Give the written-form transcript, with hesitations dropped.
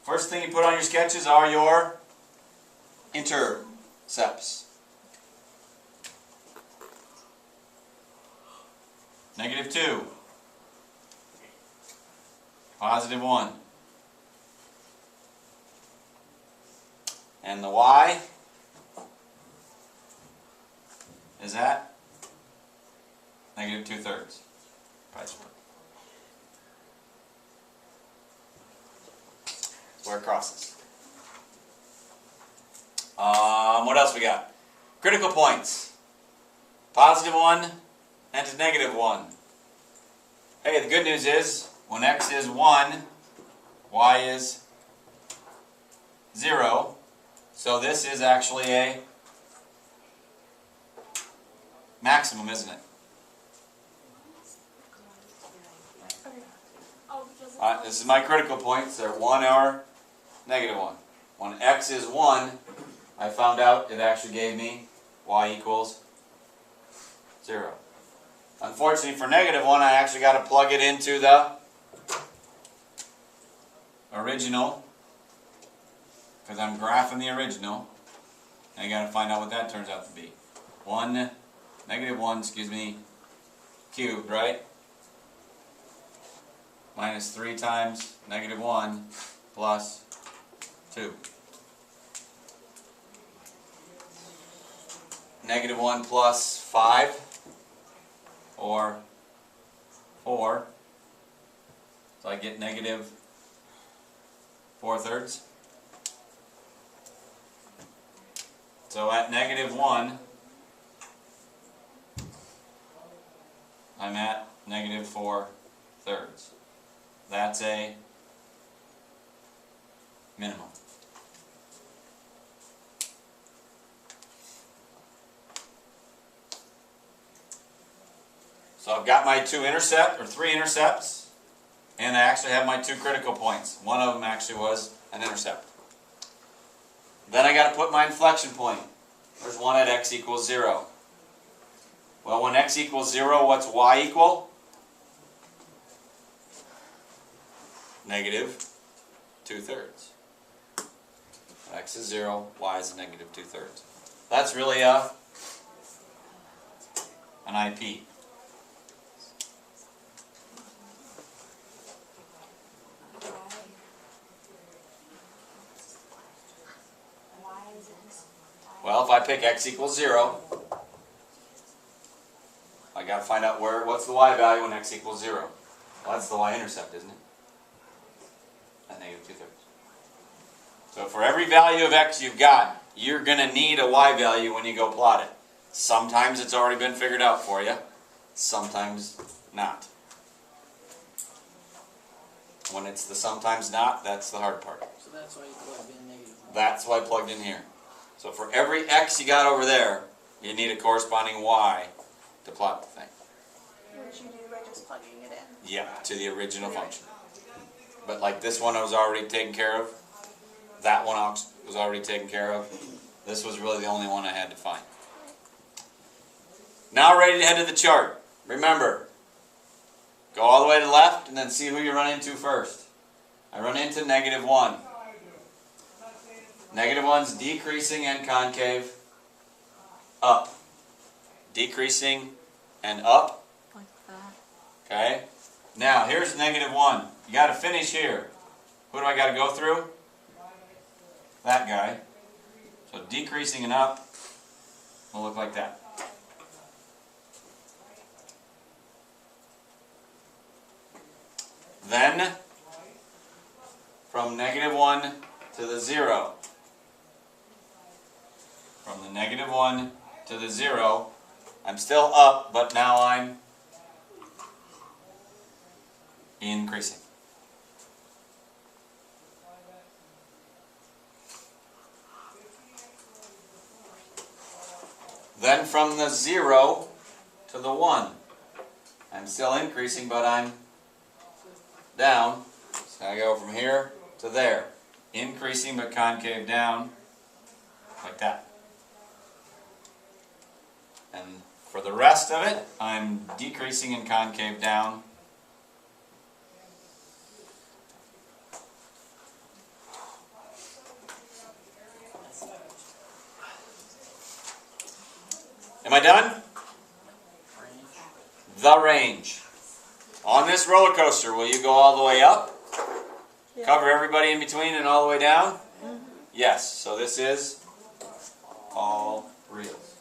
First thing you put on your sketches are your intercepts. -2, +1, and the y is at -2/3. Where it crosses. What else we got? Critical points. +1 and to -1. Hey, the good news is when x is 1, y is 0. So this is actually a maximum, isn't it? Alright, this is my critical points. They're 1 or -1. When x is 1, I found out it actually gave me y equals 0. Unfortunately for -1, I actually got to plug it into the original, because I'm graphing the original, and I got to find out what that turns out to be. -1, cubed, right? Minus 3 times -1 plus 2. -1 plus 5 or 4. So I get -4/3. So at -1, I'm at -4/3. That's a minimum. So I've got my 3 intercepts, and I actually have my 2 critical points. One of them actually was an intercept. Then I got to put my inflection point. There's one at x equals 0. Well, when x equals 0, what's y equal? -2/3. X is 0, y is -2/3. That's really an IP. Well, if I pick x equals 0, I got to find out what's the y value when x equals 0. Well, that's the y-intercept, isn't it? At -2/3. So for every value of x you've got, you're going to need a y value when you go plot it. Sometimes it's already been figured out for you, sometimes not. When it's the sometimes not, that's the hard part. So that's why you plugged in -1. That's why I plugged in here. So for every x you got over there, you need a corresponding y to plot the thing. Which you do by just plugging it in. Yeah, to the original function. But like this one was already taken care of. That one was already taken care of. This was really the only one I had to find. Now ready to head to the chart. Remember, go all the way to the left and then see who you run into first. I run into -1. -1's decreasing and concave up. Decreasing and up. Like that. Okay? Now, here's -1. You got to finish here. Who do I got to go through? That guy. So decreasing and up will look like that. Then, from -1 to the 0. From the -1 to the 0, I'm still up, but now I'm increasing. Then from the 0 to the 1, I'm still increasing, but I'm down. So I go from here to there. Increasing but concave down, like that. And for the rest of it, I'm decreasing and concave down, Am I done? Range. The range. On this roller coaster, will you go all the way up? Yeah. Cover everybody in between and all the way down? Yes. So this is all reals.